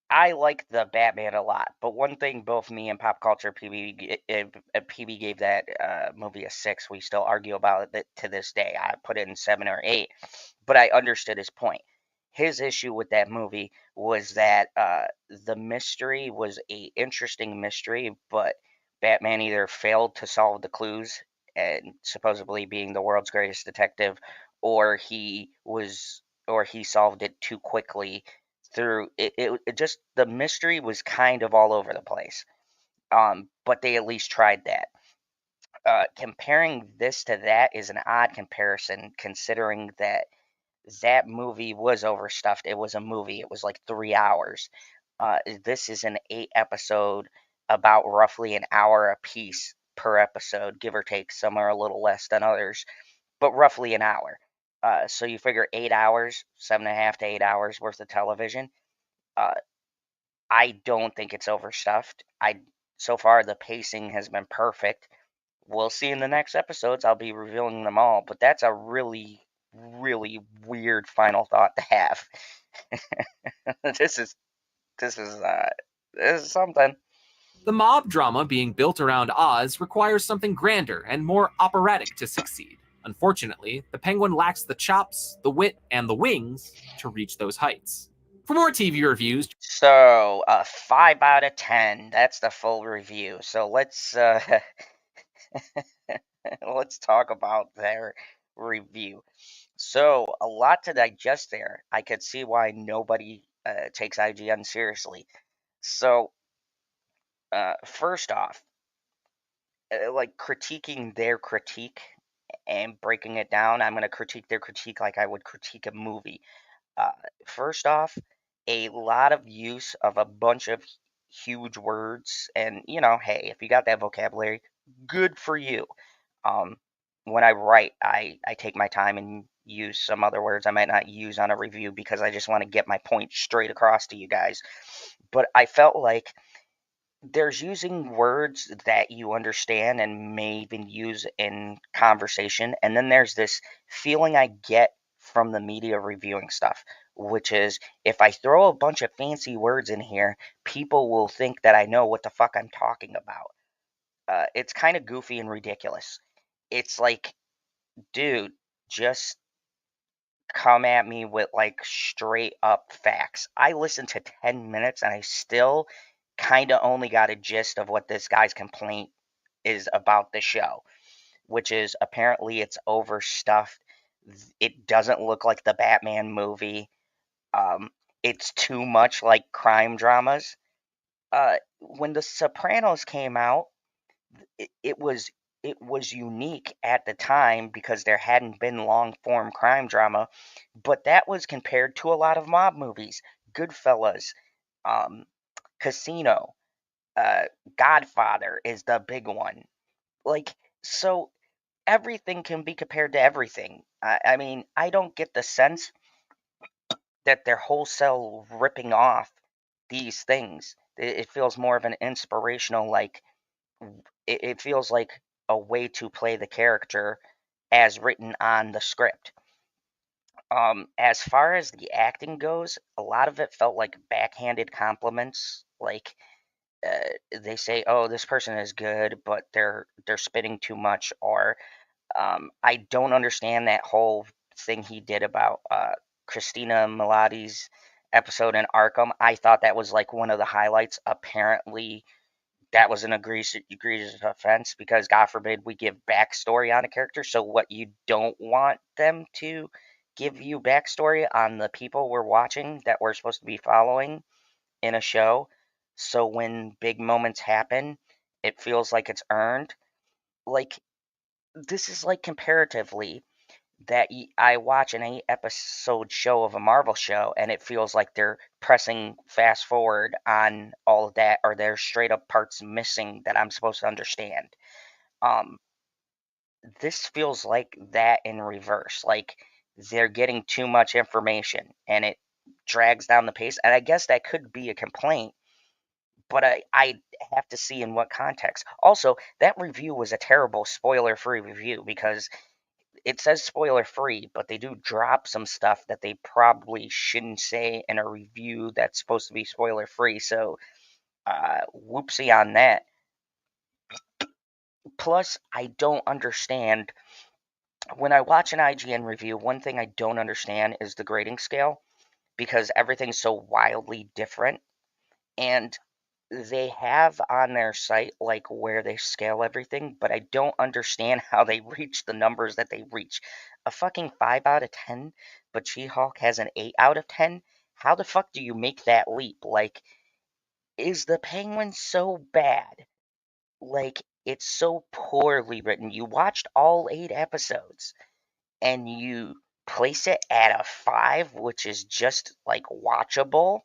I like the Batman a lot, but one thing both me and Pop Culture PB gave that movie a 6. We still argue about it to this day. I put it in 7 or 8, but I understood his point. His issue with that movie was that the mystery was a interesting mystery, but Batman either failed to solve the clues, and supposedly being the world's greatest detective, or he solved it too quickly through it just the mystery was kind of all over the place. But they at least tried that. Comparing this to that is an odd comparison, considering that movie was overstuffed. It was a movie. It was like 3 hours. This is an 8 episode, about roughly an hour a piece per episode, give or take. Some are a little less than others, but roughly an hour. So you figure 8 hours, 7.5 to 8 hours worth of television. I don't think it's overstuffed. So far the pacing has been perfect. We'll see in the next episodes. I'll be revealing them all, but that's a really, really weird final thought to have. This is something. The mob drama being built around Oz requires something grander and more operatic to succeed. Unfortunately, the Penguin lacks the chops, the wit, and the wings to reach those heights. For more TV reviews, So 5 out of 10. That's the full review. So let's let's talk about their review. So a lot to digest there. I could see why nobody takes IGN seriously. So first off, like critiquing their critique and breaking it down, I'm going to critique their critique like I would critique a movie. First off, a lot of use of a bunch of huge words, and hey, if you got that vocabulary, good for you. When I write, I take my time and use some other words I might not use on a review because I just want to get my point straight across to you guys. But I felt like there's using words that you understand and may even use in conversation, and then there's this feeling I get from the media reviewing stuff, which is if I throw a bunch of fancy words in here, people will think that I know what the fuck I'm talking about. It's kind of goofy and ridiculous. It's like, dude, just come at me with like straight up facts. I listened to 10 minutes and I still kind of only got a gist of what this guy's complaint is about the show, which is apparently it's overstuffed. It doesn't look like the Batman movie. It's too much like crime dramas. When The Sopranos came out, it was unique at the time because there hadn't been long form crime drama, but that was compared to a lot of mob movies, Goodfellas, Casino, Godfather is the big one. Like, so everything can be compared to everything. I mean, I don't get the sense that they're wholesale ripping off these things. It feels more of an inspirational, like, it feels like a way to play the character as written on the script. As far as the acting goes, a lot of it felt like backhanded compliments. Like, they say, "Oh, this person is good," but they're spitting too much. Or I don't understand that whole thing he did about Christina Milioti's episode in Arkham. I thought that was like one of the highlights. Apparently, that was an egregious offense because, God forbid, we give backstory on a character. So, what you don't want them to give you backstory on the people we're watching that we're supposed to be following in a show. So, when big moments happen, it feels like it's earned. Like, this is like comparatively that I watch an 8-episode show of a Marvel show and it feels like they're pressing fast forward on all of that, or there's straight up parts missing that I'm supposed to understand. Um, this feels like that in reverse. Like, they're getting too much information and it drags down the pace. And I guess that could be a complaint, but I have to see in what context. Also, that review was a terrible spoiler free review because it says spoiler free, but they do drop some stuff that they probably shouldn't say in a review that's supposed to be spoiler free. So, whoopsie on that. Plus, I don't understand. When I watch an IGN review, one thing I don't understand is the grading scale because everything's so wildly different. And they have on their site like where they scale everything, but I don't understand how they reach the numbers that they reach. A fucking 5 out of 10, but She-Hulk has an 8 out of 10? How the fuck do you make that leap? Like, is the Penguin so bad? Like, it's so poorly written. You watched all 8 episodes and you place it at a 5, which is just like watchable.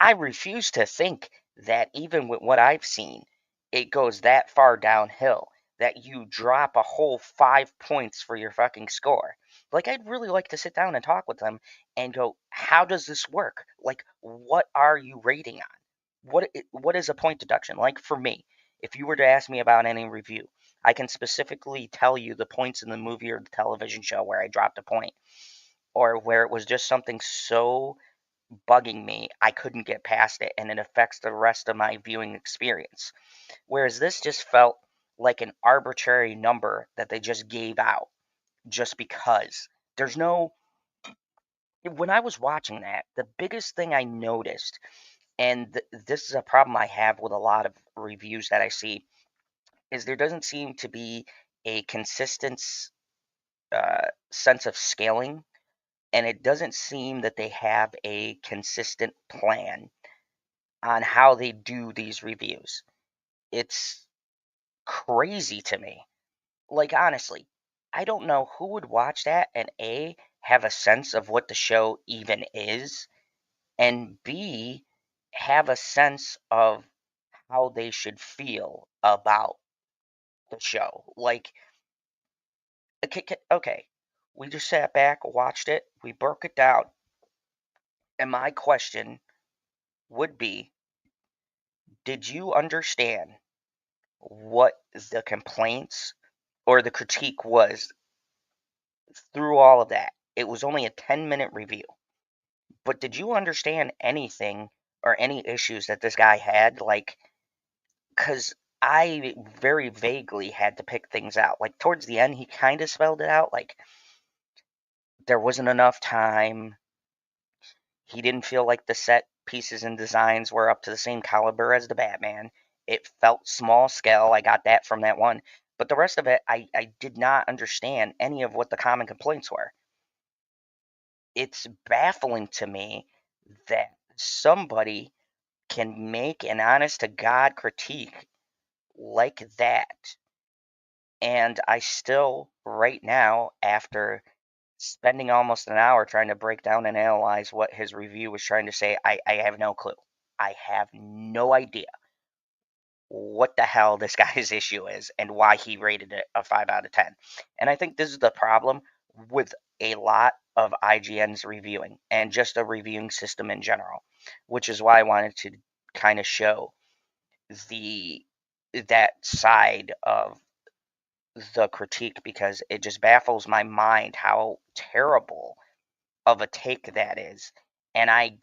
I refuse to think that even with what I've seen, it goes that far downhill that you drop a whole 5 points for your fucking score. Like, I'd really like to sit down and talk with them and go, how does this work? Like, what are you rating on? What is a point deduction? Like, for me, if you were to ask me about any review, I can specifically tell you the points in the movie or the television show where I dropped a point, or where it was just something so bugging me, I couldn't get past it, and it affects the rest of my viewing experience. Whereas this just felt like an arbitrary number that they just gave out just because. There's no. When I was watching that, the biggest thing I noticed, and this is a problem I have with a lot of reviews that I see, is there doesn't seem to be a consistent sense of scaling, and it doesn't seem that they have a consistent plan on how they do these reviews. It's crazy to me. Like, honestly, I don't know who would watch that and A, have a sense of what the show even is, and B, have a sense of how they should feel about the show. Like, okay, we just sat back, watched it, we broke it down, and my question would be, did you understand what the complaints or the critique was through all of that? It was only a 10-minute review. But did you understand anything or any issues that this guy had? Like, because I very vaguely had to pick things out. Like, towards the end, he kind of spelled it out. Like, there wasn't enough time. He didn't feel like the set pieces and designs were up to the same caliber as the Batman. It felt small scale. I got that from that one. But the rest of it, I did not understand any of what the common complaints were. It's baffling to me that somebody can make an honest to God critique like that. And I still, right now, after spending almost an hour trying to break down and analyze what his review was trying to say, I have no clue. I have no idea what the hell this guy's issue is and why he rated it a 5 out of 10. And I think this is the problem with a lot of IGN's reviewing and just the reviewing system in general, which is why I wanted to kind of show that side of the critique, because it just baffles my mind how terrible of a take that is. And I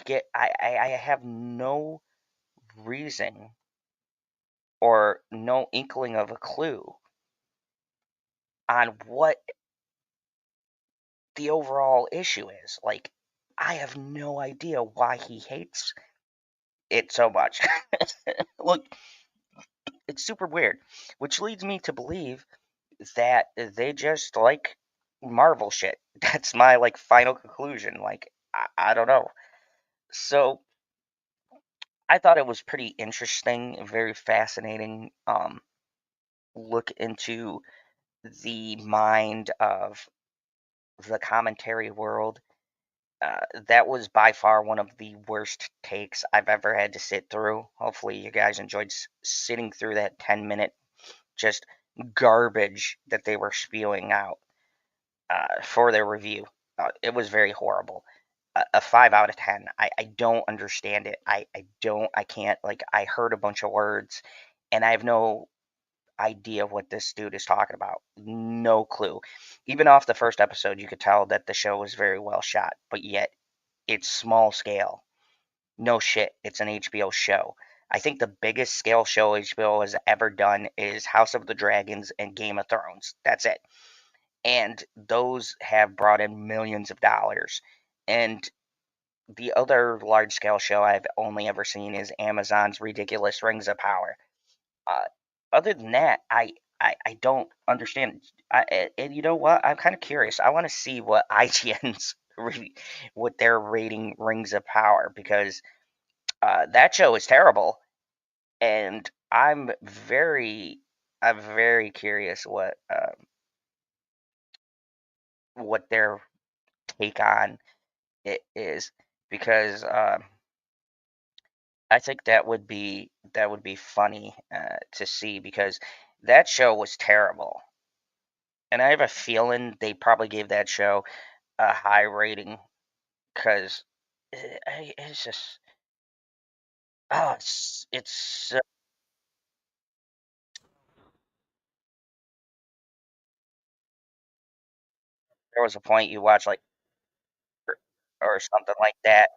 have no reason or no inkling of a clue on what the overall issue is. Like, I have no idea why he hates it so much. Look, it's super weird, which leads me to believe that they just like Marvel shit. That's my like final conclusion. Like, I don't know. So I thought it was pretty interesting, very fascinating look into the mind of the commentary world. That was by far one of the worst takes I've ever had to sit through. Hopefully, you guys enjoyed sitting through that 10-minute just garbage that they were spewing out for their review. It was very horrible. A 5 out of 10. I don't understand it. I can't, like, I heard a bunch of words and I have no idea what this dude is talking about. No clue. Even off the first episode, you could tell that the show was very well shot, but yet it's small scale. No shit, it's an HBO show. I think the biggest scale show HBO has ever done is House of the Dragons and Game of Thrones. That's it. And those have brought in millions of dollars. And the other large scale show I've only ever seen is Amazon's ridiculous Rings of Power. Uh, Other than that, I don't understand. And you know what? I'm kind of curious. I want to see what IGN's what they're rating Rings of Power, because that show is terrible, and I'm very curious what their take on it is, because I think that would be funny to see, because that show was terrible, and I have a feeling they probably gave that show a high rating because it's just it's there was a point you watch like or something like that.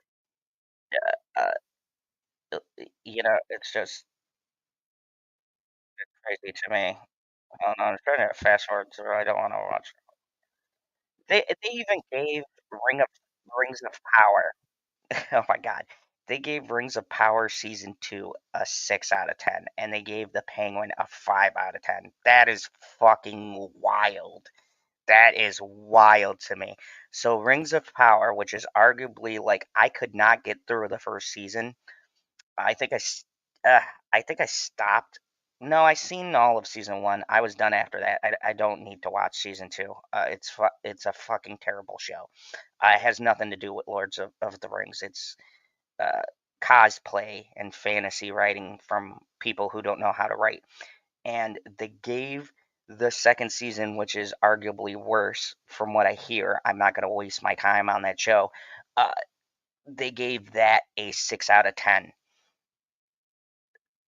Uh, it's just crazy to me. I don't know. I'm trying to fast forward through. I don't want to watch. They even gave Rings of Power. Oh my god. They gave Rings of Power season 2 a 6 out of 10, and they gave The Penguin a 5 out of 10. That is fucking wild. That is wild to me. So Rings of Power, which is arguably, like, I could not get through the first season. I think uh, I think I stopped. No, I seen all of season 1. I was done after that. I don't need to watch season 2. It's a fucking terrible show. It has nothing to do with Lords of the Rings. It's uh, cosplay and fantasy writing from people who don't know how to write. And they gave the second season, which is arguably worse from what I hear. I'm not going to waste my time on that show. Uh, they gave that a 6 out of 10.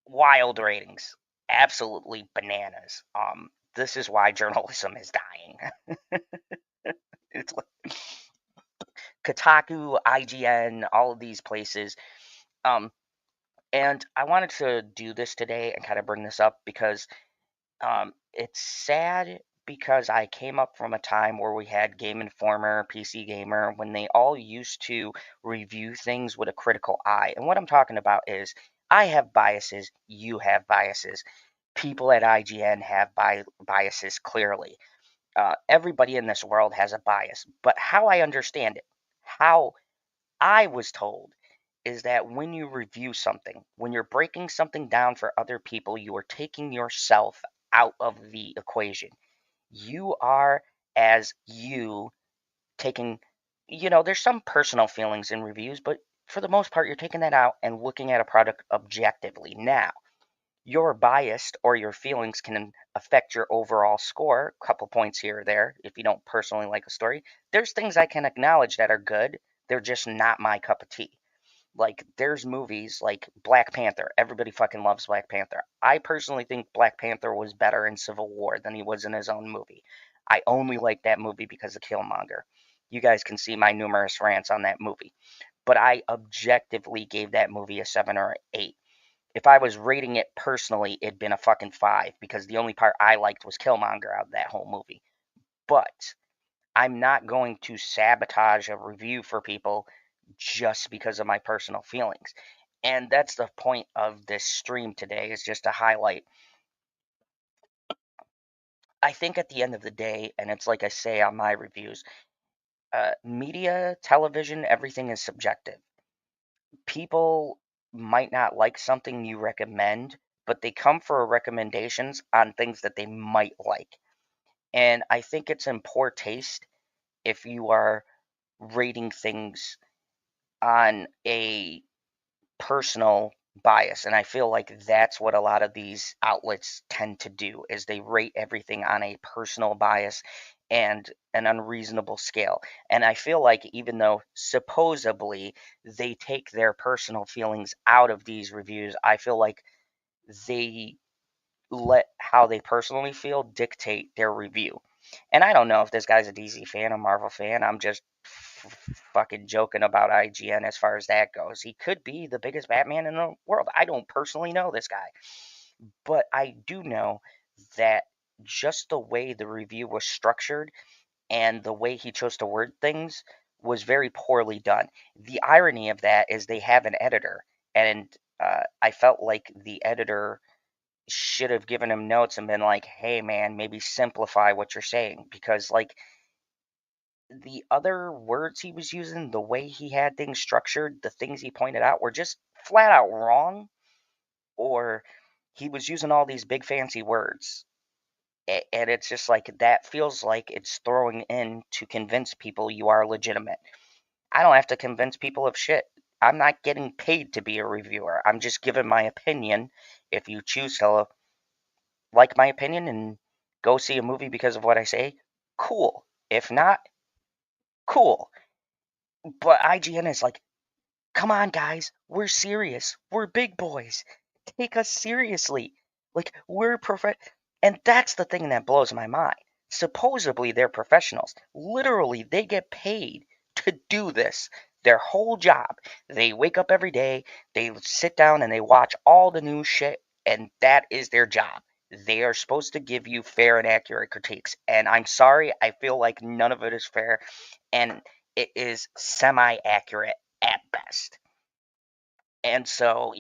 Wild ratings. Absolutely bananas. This is why journalism is dying. It's like Kotaku, IGN, all of these places. Um, and I wanted to do this today and kind of bring this up because it's sad, because I came up from a time where we had Game Informer, PC Gamer, when they all used to review things with a critical eye. And what I'm talking about is I have biases, you have biases. People at IGN have biases, clearly. Everybody in this world has a bias. But how I understand it, how I was told, is that when you review something, when you're breaking something down for other people, you are taking yourself out of the equation. You are, as you, taking, there's some personal feelings in reviews, but for the most part, you're taking that out and looking at a product objectively. Now, your bias or your feelings can affect your overall score, a couple points here or there, if you don't personally like a story. There's things I can acknowledge that are good, they're just not my cup of tea. Like, there's movies like Black Panther. Everybody fucking loves Black Panther. I personally think Black Panther was better in Civil War than he was in his own movie. I only like that movie because of Killmonger. You guys can see my numerous rants on that movie. But I objectively gave that movie a 7 or an 8. If I was rating it personally, it'd been a fucking 5 because the only part I liked was Killmonger out of that whole movie. But I'm not going to sabotage a review for people just because of my personal feelings. And that's the point of this stream today, is just to highlight. I think at the end of the day, and it's like I say on my reviews, media, television, everything is subjective. People might not like something you recommend, but they come for recommendations on things that they might like. And I think it's in poor taste if you are rating things on a personal bias, and I feel like that's what a lot of these outlets tend to do, is they rate everything on a personal bias and an unreasonable scale. And I feel like even though supposedly they take their personal feelings out of these reviews, I feel like they let how they personally feel dictate their review. And I don't know if this guy's a DC fan, a Marvel fan. I'm just fucking joking about IGN as far as that goes. He could be the biggest Batman in the world. I don't personally know this guy. But I do know that just the way the review was structured and the way he chose to word things was very poorly done. The irony of that is they have an editor, and I felt like the editor should have given him notes and been like, hey man, maybe simplify what you're saying, because like the other words he was using, the way he had things structured, the things he pointed out were just flat out wrong, or he was using all these big fancy words. And it's just like, that feels like it's throwing in to convince people you are legitimate. I don't have to convince people of shit. I'm not getting paid to be a reviewer. I'm just giving my opinion. If you choose to like my opinion and go see a movie because of what I say, cool. If not, cool. But IGN is like, come on, guys, we're serious. We're big boys. Take us seriously. Like, we're and that's the thing that blows my mind. Supposedly, they're professionals. Literally, they get paid to do this. Their whole job. They wake up every day, they sit down and they watch all the new shit, and that is their job. They are supposed to give you fair and accurate critiques. And I'm sorry, I feel like none of it is fair, and it is semi accurate at best. And so,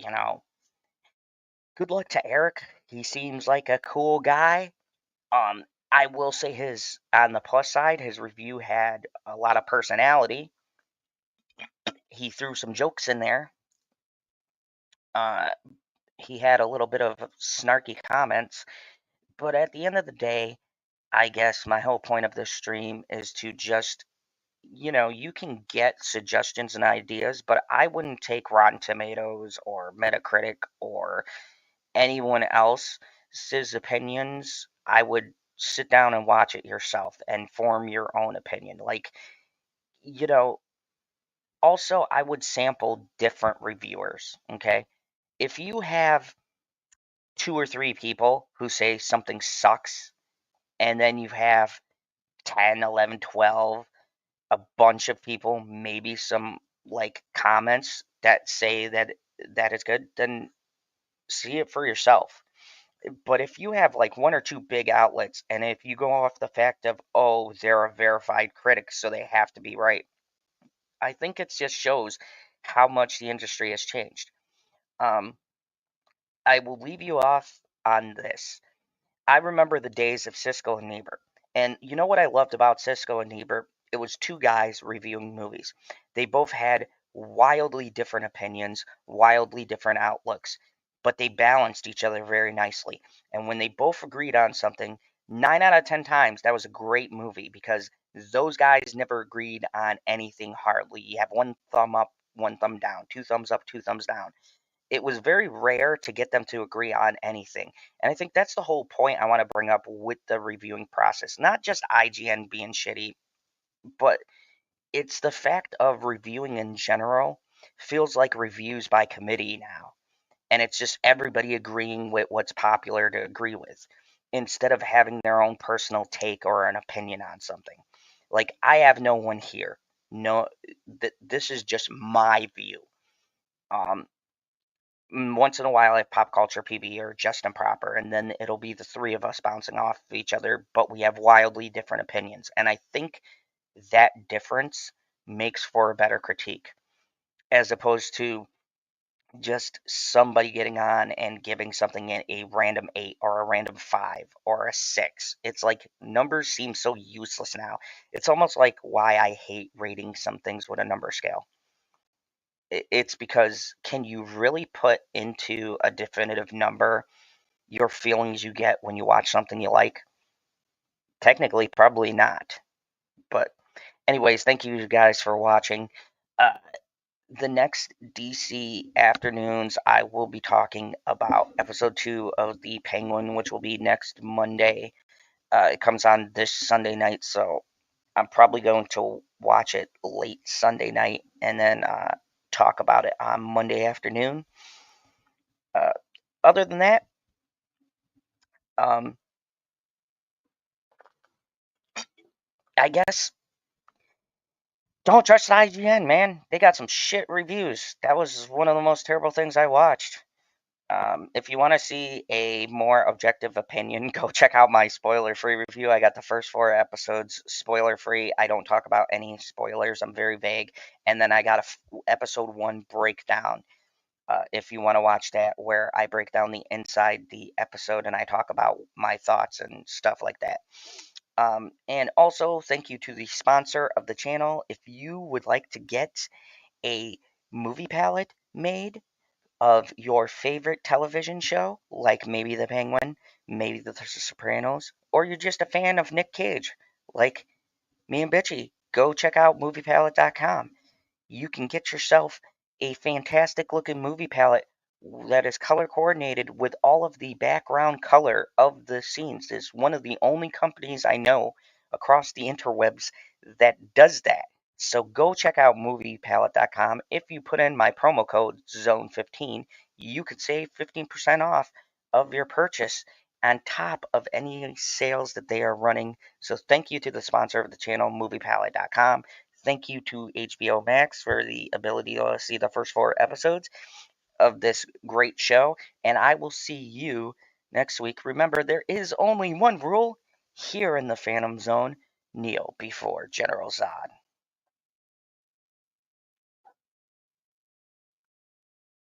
good luck to Eric. He seems like a cool guy. I will say on the plus side, his review had a lot of personality. He threw some jokes in there. He had a little bit of snarky comments, but at the end of the day, I guess my whole point of this stream is to just, you can get suggestions and ideas, but I wouldn't take Rotten Tomatoes or Metacritic or anyone else's opinions. I would sit down and watch it yourself and form your own opinion. Like, you know, also, I would sample different reviewers, okay? If you have 2 or 3 people who say something sucks, and then you have 10, 11, 12, a bunch of people, maybe some like comments that say that is good, then see it for yourself. But if you have like 1 or 2 big outlets, and if you go off the fact of, oh, they're a verified critic, so they have to be right, I think it just shows how much the industry has changed. I will leave you off on this. I remember the days of Siskel and Ebert. And you know what I loved about Siskel and Ebert? It was 2 guys reviewing movies. They both had wildly different opinions, wildly different outlooks, but they balanced each other very nicely. And when they both agreed on something, 9 out of 10 times that was a great movie, because those guys never agreed on anything hardly. You have one thumb up, one thumb down, 2 thumbs up, 2 thumbs down. it was very rare to get them to agree on anything. And I think that's the whole point I want to bring up with the reviewing process. Not just IGN being shitty, but it's the fact of reviewing in general feels like reviews by committee now. And it's just everybody agreeing with what's popular to agree with, instead of having their own personal take or an opinion on something. Like, I have no one here. No, this is just my view. Once in a while I have Pop Culture PB or Justin Proper, and then it'll be the three of us bouncing off of each other, but we have wildly different opinions. And I think that difference makes for a better critique, as opposed to just somebody getting on and giving something a random 8 or a random 5 or a 6. It's like numbers seem so useless now. It's almost like why I hate rating some things with a number scale. It's because, can you really put into a definitive number your feelings you get when you watch something you like? Technically, probably not. But anyways, thank you guys for watching. The next DC Afternoons, I will be talking about episode 2 of The Penguin, which will be next Monday. It comes on this Sunday night, so I'm probably going to watch it late Sunday night and then talk about it on Monday afternoon. Other than that, I guess don't trust IGN, man. They got some shit reviews. That was one of the most terrible things I watched. If you want to see a more objective opinion, go check out my spoiler-free review. I got the first 4 episodes spoiler-free. I don't talk about any spoilers. I'm very vague. And then I got a episode 1 breakdown. If you want to watch that, where I break down the inside the episode and I talk about my thoughts and stuff like that. And also, thank you to the sponsor of the channel. If you would like to get a movie palette made of your favorite television show, like maybe The Penguin, maybe The Sopranos, or you're just a fan of Nick Cage, like me and Bitchy, go check out moviepalette.com. You can get yourself a fantastic looking movie palette that is color coordinated with all of the background color of the scenes. It's one of the only companies I know across the interwebs that does that. So go check out moviepalette.com. If you put in my promo code ZONE15, you could save 15% off of your purchase on top of any sales that they are running. So thank you to the sponsor of the channel, moviepalette.com. Thank you to HBO Max for the ability to see the first 4 episodes of this great show. And I will see you next week. Remember, there is only one rule here in the Phantom Zone: kneel before General Zod.